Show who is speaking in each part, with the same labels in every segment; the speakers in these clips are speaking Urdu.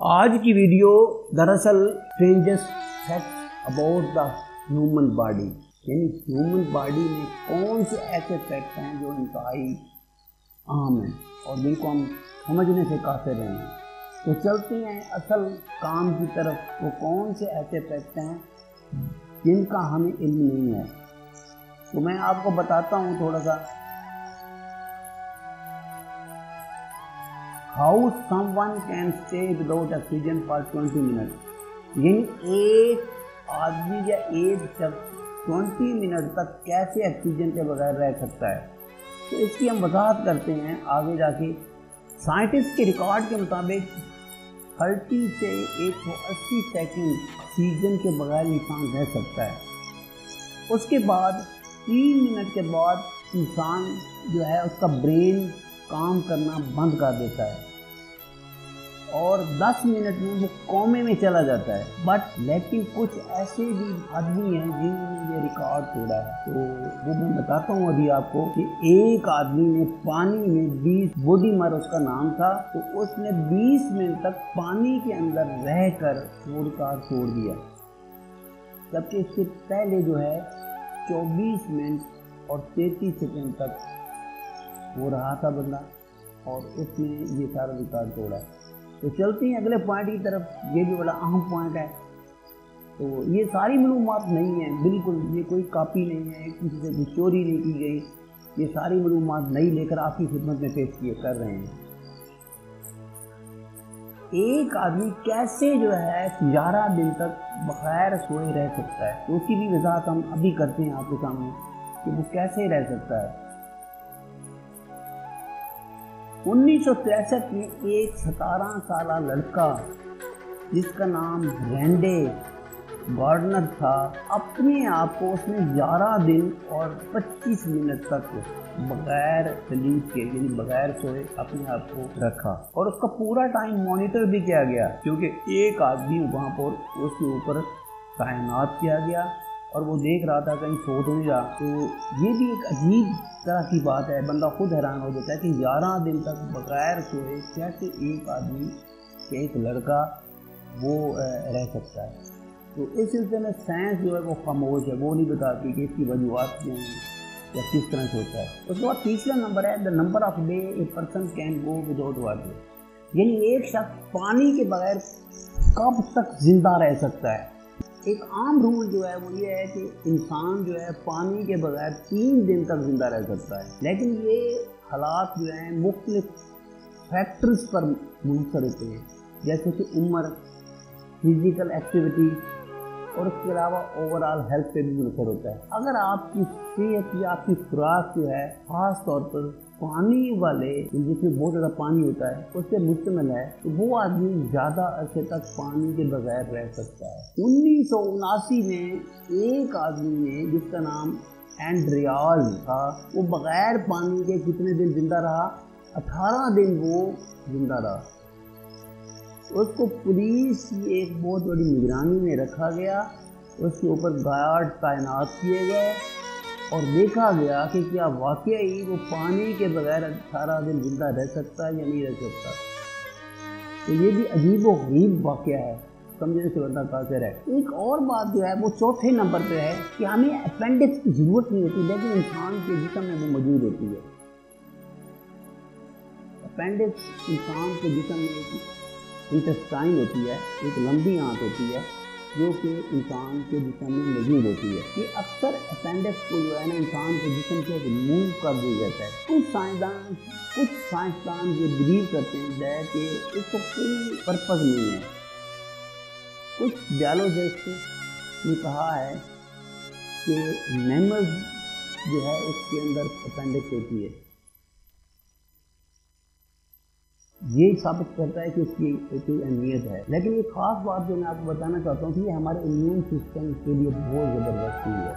Speaker 1: آج کی ویڈیو دراصل strangest facts about the human body, یعنی ہیومن باڈی میں کون سے ایسے فیکٹس ہیں جو انتہائی اہم ہیں اور جن کو ہم سمجھنے سے قاصر رہے ہیں۔ تو چلتے ہیں اصل کام کی طرف۔ وہ کون سے ایسے فیکٹس ہیں جن کا ہمیں علم نہیں ہے، تو میں آپ کو بتاتا ہوں تھوڑا سا۔ How someone can stay without oxygen for 20 minutes، یعنی ایک آدمی یا ایک شخص 20 منٹ تک کیسے آکسیجن کے بغیر رہ سکتا ہے۔ تو اس کی ہم وضاحت کرتے ہیں آگے جا کے۔ سائنٹسٹ کے ریکارڈ کے مطابق 30 سے 180 سیکنڈ آکسیجن کے بغیر انسان رہ سکتا ہے۔ اس کے بعد 3 منٹ کے بعد انسان جو ہے اس کا برین کام کرنا بند کر دیتا ہے اور 10 منٹ میں وہ کومے میں چلا جاتا ہے۔ لیکن کچھ ایسے بھی آدمی ہیں جنہوں نے یہ ریکارڈ توڑا ہے، تو وہ میں بتاتا ہوں ابھی آپ کو کہ ایک آدمی نے پانی میں 20 بوڈی مر اس کا نام تھا، تو اس نے 20 منٹ تک پانی کے اندر رہ کر وہ ریکارڈ توڑ دیا، جبکہ اس سے پہلے جو ہے 24 منٹ اور 33 سیکنڈ تک وہ رہا تھا بندہ، اور اس نے یہ سارا ریکارڈ توڑا۔ تو چلتے ہیں اگلے پوائنٹ کی طرف۔ یہ بھی بڑا اہم پوائنٹ ہے۔ تو یہ ساری معلومات نہیں ہیں، بالکل یہ کوئی کاپی نہیں ہے، کسی سے کوئی چوری نہیں کی گئی، یہ ساری معلومات نئی لے کر آپ کی خدمت میں پیش کر رہے ہیں۔ ایک آدمی کیسے جو ہے 11 دن تک بغیر سوئے رہ سکتا ہے، تو اس کی بھی وضاحت ہم ابھی کرتے ہیں آپ کے سامنے کہ وہ کیسے رہ سکتا ہے۔ 1963 میں ایک 17 سالہ لڑکا جس کا نام رینڈے گارڈنر تھا، اپنے آپ کو اس نے 11 دن اور 25 منٹ تک بغیر سلیپ کے یعنی بغیر سوئے اپنے آپ کو رکھا، اور اس کا پورا ٹائم مانیٹر بھی کیا گیا، کیونکہ ایک آدمی وہاں پر اس کے اوپر تعینات کیا گیا اور وہ دیکھ رہا تھا کہیں سو تو نہیں رہا۔ تو یہ بھی ایک عجیب طرح کی بات ہے، بندہ خود حیران ہو جاتا ہے کہ 11 دن تک بغیر سوئے کیسے ایک آدمی ایک لڑکا وہ رہ سکتا ہے۔ تو اس سلسلے میں سائنس جو ہے وہ خاموش ہے، وہ نہیں بتاتی کہ اس کی وجوہات کیا ہیں یا کس طرح سے ہوتا ہے۔ اس کے بعد تیسرا نمبر ہے the number of day a person can go without water, یعنی ایک شخص پانی کے بغیر کب تک زندہ رہ سکتا ہے۔ ایک عام رول جو ہے وہ یہ ہے کہ انسان جو ہے پانی کے بغیر 3 دن تک زندہ رہ سکتا ہے، لیکن یہ حالات جو ہیں مختلف فیکٹرز پر منحصر ہوتے ہیں، جیسے کہ عمر، فزیکل ایکٹیویٹی، اور اس کے علاوہ اوور آل ہیلتھ پہ بھی منحصر ہوتا ہے۔ اگر آپ کی صحت یا آپ کی خوراک جو ہے خاص طور پر پانی والے جس میں بہت زیادہ پانی ہوتا ہے اس سے مشتمل ہے، تو وہ آدمی زیادہ عرصے تک پانی کے بغیر رہ سکتا ہے۔ 1979 میں ایک آدمی نے جس کا نام اینڈریاز تھا، وہ بغیر پانی کے کتنے دن زندہ رہا؟ 18 دن وہ زندہ رہا۔ اس کو پولیس کی ایک بہت بڑی نگرانی میں رکھا گیا، اس کے اوپر گارڈ تعینات کیے گئے اور دیکھا گیا کہ کیا واقعی وہ پانی کے بغیر 18 دن زندہ رہ سکتا ہے یا نہیں رہ سکتا۔ تو یہ بھی عجیب و غریب واقعہ ہے، سمجھنے سے بندہ قاصر ہے۔ ایک اور بات جو ہے وہ چوتھے نمبر پہ ہے کہ ہمیں اپینڈکس کی ضرورت نہیں ہوتی، لیکن انسان کے جسم میں وہ موجود ہوتی ہے۔ اپینڈکس انسان کے جسم میں ایک انٹسٹائن ہوتی ہے، ایک لمبی آنت ہوتی ہے جو کہ انسان کے جسم میں موجود ہوتی ہے۔ یہ اکثر اپینڈکس کو جو ہے نا انسان کے جسم سے ریموو کر دیا جاتا ہے۔ کچھ سائنسدان یہ بلیو کرتے ہیں کہ اس کو کوئی پرپز نہیں ہے۔ کچھ بیالوجسٹ نے کہا ہے کہ میملز جو ہے اس کے اندر اپینڈکس ہوتی ہے، یہ ثابت کرتا ہے کہ اس کی کوئی اہمیت ہے۔ لیکن ایک خاص بات جو میں آپ کو بتانا چاہتا ہوں کہ یہ ہمارے امیون سسٹم کے لیے بہت زبردست چیز ہے۔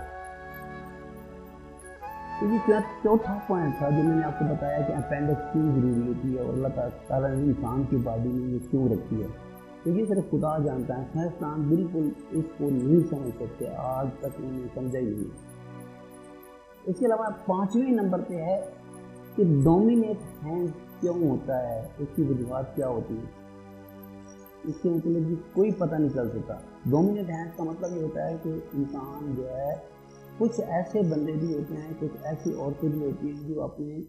Speaker 1: یہ چوتھا پوائنٹ تھا جو میں نے آپ کو بتایا کہ اپینڈکس کیوں ضروری ہوتی ہے اور اللہ تعالیٰ نے انسان کی باڈی میں یہ کیوں رکھی ہے۔ تو یہ صرف خدا جانتا ہے، سائنسدان بالکل اس کو نہیں سمجھ سکتے، آج تک انہیں سمجھا ہی نہیں۔ اس کے علاوہ 5ویں نمبر پہ ہے کہ ڈومینیٹ ہینڈ کیوں ہوتا ہے، اس کی وجوہات کیا ہوتی ہیں۔ اس کے مطلب بھی کوئی پتہ نہیں چل سکتا۔ ڈومیننٹ ہینڈ کا مطلب یہ ہوتا ہے کہ انسان جو ہے، کچھ ایسے بندے بھی ہوتے ہیں، کچھ ایسی عورتیں بھی ہوتی ہیں جو اپنے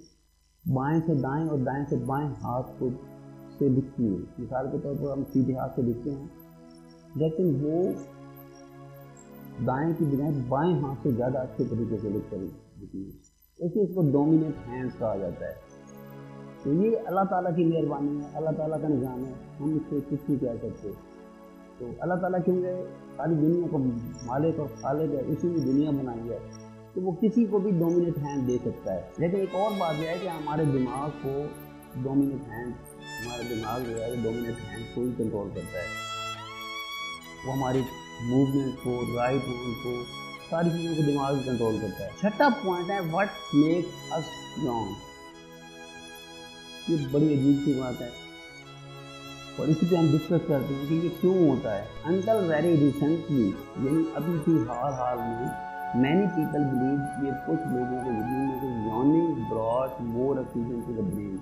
Speaker 1: بائیں سے دائیں اور دائیں سے بائیں ہاتھ کو سے لکھتی ہیں۔ مثال کے طور پر ہم سیدھے ہاتھ سے لکھتے ہیں، لیکن وہ دائیں کی بجائے بائیں ہاتھ سے زیادہ اچھے طریقے سے لکھ کر لکھتی ہیں، اس لیے اس کو ڈومیننٹ ہینڈ کہا جاتا ہے۔ تو یہ اللہ تعالیٰ کی مہربانی ہے، اللہ تعالیٰ کا نظام ہے، ہم اس سے کچھ نہیں کہہ سکتے۔ تو اللہ تعالیٰ کیونکہ ساری دنیا کو مالک اور خالق ہے، اسی نے دنیا بنائی ہے، تو وہ کسی کو بھی ڈومیننٹ ہینڈ دے سکتا ہے۔ لیکن ایک اور بات یہ ہے کہ ہمارے دماغ کو ڈومیننٹ ہینڈ، ہمارا دماغ جو ہے ڈومیننٹ ہینڈ کو ہی کنٹرول کرتا ہے، وہ ہماری موومنٹ کو، رائٹ ہینڈ کو، ساری چیزوں کو دماغ کنٹرول کرتا ہے۔ چھٹا پوائنٹ ہے واٹ میک اس یونگ۔ یہ بڑی عجیب سی بات ہے اور اسی پہ ہم ڈسکس کرتے ہیں کہ یہ کیوں ہوتا ہے۔ انٹل ویری ریسنٹلی، یعنی ابھی کی حال میں، مینی پیپل بلیو، یہ کچھ لوگوں کو یقین ہے کہ yawning brought more oxygen to the brain,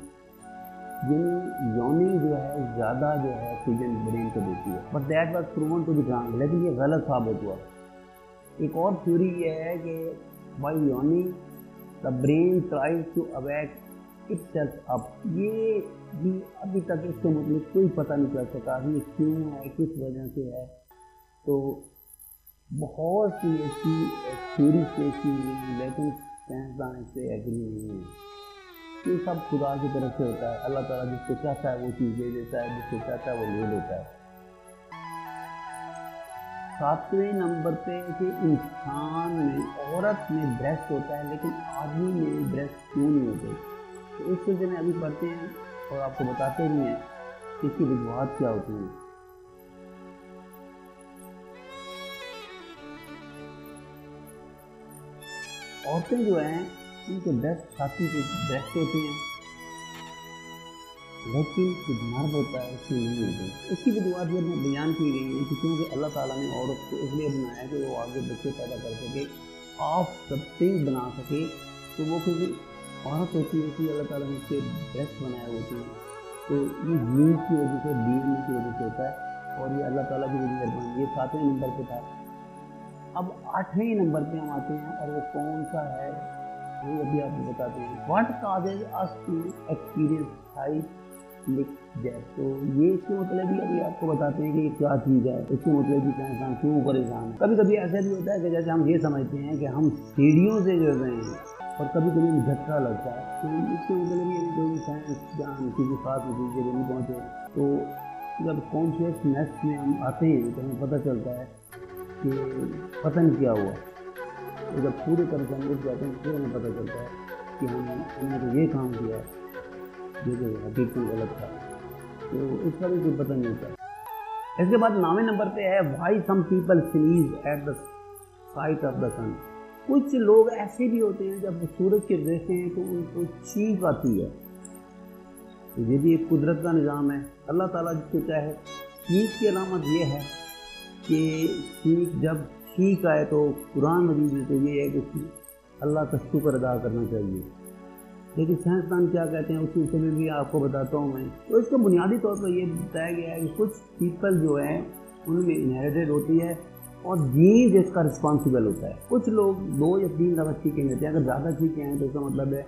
Speaker 1: یعنی یوننگ جو ہے زیادہ جو ہے آکسیجن برین کو دیتی ہے، but that was proven to be wrong, لیکن یہ غلط ثابت ہوا۔ ایک اور تھیوری یہ ہے کہ by yawning the brain tries to awake itself up, یہ بھی ابھی تک اس کے مطلب کوئی پتہ نہیں چل سکا کہ یہ کیوں ہے، کس وجہ سے ہے۔ تو بہت سی ایسی تھیوری پیشی ہوئی، لیکن سائنسدان اس سے ایگری نہیں ہے۔ یہ سب خدا کی طرف سے ہوتا ہے، اللہ تعالیٰ جس کو چاہتا ہے وہ چیز دے دیتا ہے، جس کو چاہتا ہے وہ لے لیتا ہے۔ 7ویں نمبر پہ کہ انسان میں، عورت میں بریسٹ ہوتا ہے لیکن آدمی میں بریسٹ کیوں نہیں ہوتے؟ تو اس سلسلے میں ابھی پڑھتے ہیں اور آپ کو بتاتے بھی ہیں کہ اس کی وجوہات کیا ہوتی ہیں۔ عورتیں جو ہیں ان کے بریسٹ چھاتی کے بریسٹ ہوتے ہیں، لیکن جو مرد ہوتا ہے اس میں نہیں ہوتے۔ اس کی وجوہات یہ بیان کی گئی ہیں کہ کیونکہ اللہ تعالیٰ نے عورت کو اس لیے بنایا کہ وہ آگے بچے پیدا کر سکے، آف سبسٹینس بنا سکے، تو وہ کیونکہ عورت ہوتی ہے، اس لیے اللہ تعالیٰ نے اس کے بریسٹ بنائے ہوتے ہیں۔ تو یہ جین کی وجہ سے، ڈی این اے کی وجہ سے ہوتا ہے، اور یہ اللہ تعالیٰ کی مہربانی۔ یہ 7ویں نمبر پہ تھا۔ اب 8ویں نمبر پہ ہم آتے ہیں، اور وہ کون سا ہے وہ ابھی آپ کو بتاتے ہیں۔ What causes us to experience high death, تو یہ اس کے مطلب بھی ابھی آپ کو بتاتے ہیں کہ یہ کیا چیز ہے، اس کے مطلب بھی کیا انسان کیوں پریشان ہے۔ کبھی کبھی ایسا بھی ہوتا ہے کہ جیسے ہم یہ سمجھتے ہیں کہ ہم سیڑھیوں سے گر رہے ہیں اور کبھی کبھی جھٹکا لگتا ہے، تو اس کے مطلب یہ کوئی سائنس جان کسی خاص نتیجے پہ نہیں پہنچے۔ تو جب کانشیسنیس میں ہم آتے ہیں تو ہمیں پتہ چلتا ہے کہ پتہ نہیں کیا ہوا، تو جب پورے طرح سے ہم اٹھ جاتے ہیں پھر ہمیں پتہ چلتا ہے کہ ہم نے تو یہ کام کیا ہے جو کہ حقیقت غلط تھا، تو اس کا بھی کوئی پتہ نہیں ہوتا۔ اس کے بعد 9ویں نمبر پہ ہے why some people sneeze at the sight of the sun. کچھ لوگ ایسے بھی ہوتے ہیں جب وہ سورج کے دیکھتے ہیں تو ان کو چھینک آتی ہے، یہ بھی ایک قدرت کا نظام ہے، اللہ تعالیٰ جس کو چاہے۔ چھینک کی علامت یہ ہے کہ جب چھینک آئے تو قرآن مجید میں تو یہ ہے کہ اللہ کا شکر ادا کرنا چاہیے، لیکن سائنسدان کیا کہتے ہیں اس سلسلے میں بھی آپ کو بتاتا ہوں میں۔ تو اس کو بنیادی طور پر یہ بتایا گیا ہے کہ کچھ پیپل جو ہیں ان میں انہیریٹڈ ہوتی ہے اور جین اس کا رسپانسیبل ہوتا ہے۔ کچھ لوگ 2 یا 3 دفعہ چھینکیں لیتے ہیں، اگر زیادہ چھینکیں ہیں تو اس کا مطلب ہے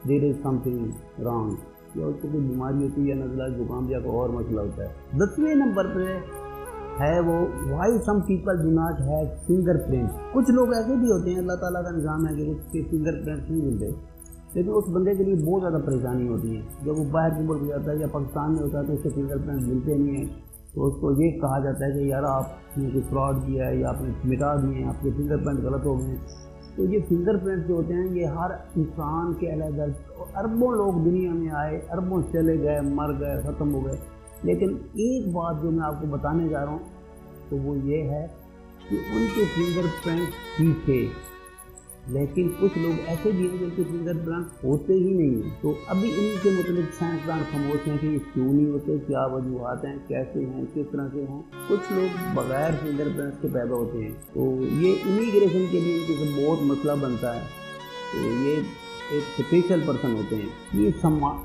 Speaker 1: دیر از سم تھنگ رانگ، یا اس کو کوئی بیماری ہوتی ہے، نزلہ زکام یا کوئی اور مسئلہ ہوتا ہے۔ 10ویں نمبر پہ ہے وہ Y some people do not have finger print. کچھ لوگ ایسے بھی ہوتے ہیں، اللہ تعالیٰ کا نظام ہے کہ اس کے فنگر پرنٹ نہیں ملتے، لیکن اس بندے کے لیے بہت زیادہ پریشانی ہوتی ہے۔ جب وہ باہر کے ملک جاتا ہے یا پاکستان میں ہوتا ہے تو اس کے فنگر پرنٹ ملتے نہیں ہیں، تو اس کو یہ کہا جاتا ہے کہ یار آپ نے کوئی فراڈ کیا ہے یا آپ نے مٹا دیے ہیں، آپ کے فنگر پرنٹ غلط ہو گئے ہیں۔ تو یہ فنگر پرنٹ جو ہوتے ہیں یہ ہر انسان کے علیحدہ، اربوں لوگ دنیا میں آئے، اربوں چلے گئے، مر گئے، ختم ہو گئے، لیکن ایک بات جو میں آپ کو بتانے جا رہا ہوں تو وہ یہ ہے کہ ان کے فنگر پرنٹ ٹھیک تھے، لیکن کچھ لوگ ایسے بھی ہیں جن کے فنگر پرنٹ ہوتے ہی نہیں ہیں۔ تو ابھی ان کے متعلق سائنسدان خاموش ہیں کہ یہ کیوں نہیں ہوتے، کیا وجوہات ہیں، کیسے ہیں، کس طرح سے ہیں۔ کچھ لوگ بغیر فنگر پرنٹ کے پیدا ہوتے ہیں، تو یہ امیگریشن کے لیے ان کے بہت مسئلہ بنتا ہے۔ تو یہ ایک اسپیشل پرسن ہوتے ہیں. یہ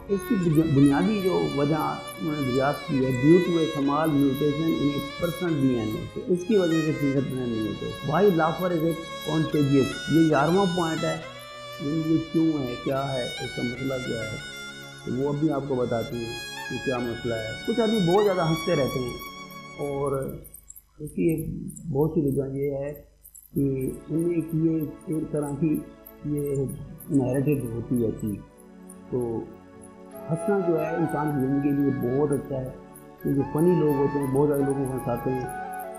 Speaker 1: اس کی بنیادی جو وجہ انہوں نے دریافت کی ہے due to a small mutation in a personal D N A. تو اس کی وجہ سے فنگر پرنٹ نہیں ہوتے. Why laughter is a contagious. یہ 11واں پوائنٹ ہے. یہ کیوں ہے, کیا ہے, اس کا مسئلہ کیا ہے, تو وہ ابھی آپ کو بتاتی ہیں کہ کیا مسئلہ ہے. کچھ آدمی بہت زیادہ ہنستے رہتے ہیں اور اس کی ایک بہت سی وجہ یہ ہے کہ انہیں کی یہ ایک طرح کی یہ انہیریٹڈ ہوتی ہے چیز. تو ہنسنا جو ہے انسان کی زندگی کے لیے بہت اچھا ہے, کیونکہ فنی لوگ ہوتے ہیں, بہت زیادہ لوگوں کو ہنساتے ہیں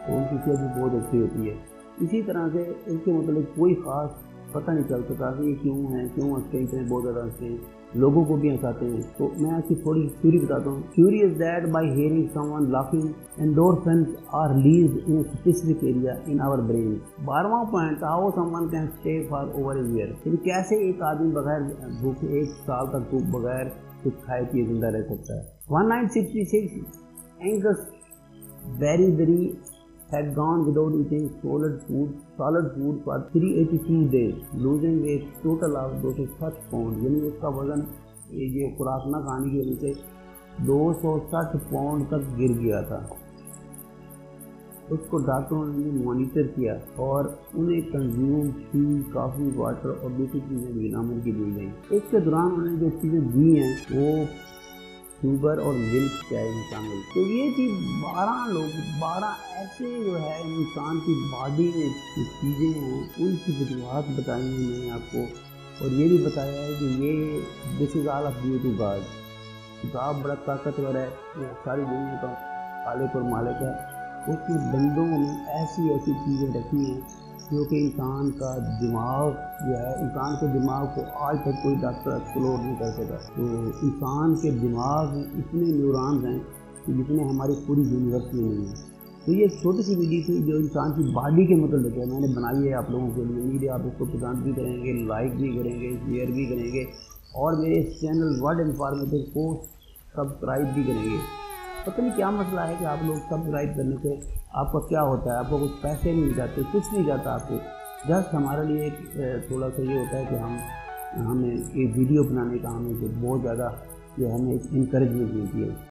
Speaker 1: تو ان کی صحت بھی بہت اچھی ہوتی ہے. اسی طرح سے اس کے متعلق کوئی خاص پتہ نہیں چل سکتا کہ یہ کیوں ہیں, کیوں ہنستے ہیں, بہت زیادہ ہنستے ہیں, لوگوں کو بھی ہنساتے ہیں. تو میں آپ کی تھوڑی تھیوری بتاتا ہوں. Theory is that by hearing some one laughing endorphins are released in a specific area in our brain. 12واں point, how someone can stay for over a year. یعنی کیسے ایک آدمی بغیر بھوکے 1 سال تک بغیر کچھ کھائے پیے زندہ رہ سکتا ہے. 1966 Angus Berry had gone without eating solid food for 382 days, losing a total of 260 pounds. یعنی اس کا وزن یہ خوراک نہ کھانے کی وجہ سے 260 پاؤنڈ تک گر گیا تھا. اس کو ڈاکٹروں نے مانیٹر کیا اور انہیں کنزیوم ٹی, کافی, واٹر اور دوسری چیزیں بھی نامن کی دی گئیں. اس کے دوران انہیں جو چیزیں دی ہیں وہ شوگر اور ملک چائے میں شامل. تو یہ چیز 12 ایسے جو ہے انسان کی باڈی میں جو چیزیں ہیں ان کی وجوہات بتائی ہیں میں نے آپ کو, اور یہ بھی بتایا ہے کہ یہ this is all of due to God. خدا بڑا طاقتور ہے, یہ ساری دنیا کا خالق اور مالک ہے. اس نے بندوں نے ایسی چیزیں رکھی ہیں جو کہ انسان کا دماغ جو ہے, انسان کے دماغ کو آج تک کوئی ڈاکٹر ایکسپلور نہیں کر سکا. تو انسان کے دماغ میں اتنے نیورونز ہیں کہ جتنے ہماری پوری یونیورس میں نہیں ہیں. تو یہ چھوٹی سی ویڈیو تھی جو انسان کی باڈی کے متعلق ہے, میں نے بنائی ہے آپ لوگوں کے لیے. امید ہے آپ اس کو پسند بھی کریں گے, لائک بھی کریں گے, شیئر بھی کریں گے, اور میرے اس چینل ورڈ انفارمیٹو کو سبسکرائب بھی کریں گے. پتہ نہیں کیا مسئلہ ہے کہ آپ لوگ سبسکرائب کرنے سے آپ کا کیا ہوتا ہے, آپ کو کچھ پیسے نہیں جاتے, کچھ نہیں جاتا آپ کو. جسٹ ہمارے لیے ایک تھوڑا سا یہ ہوتا ہے کہ ہمیں ایک ویڈیو بنانے کا ہمیں بہت زیادہ جو ہمیں انکریجمنٹ ملتی ہے.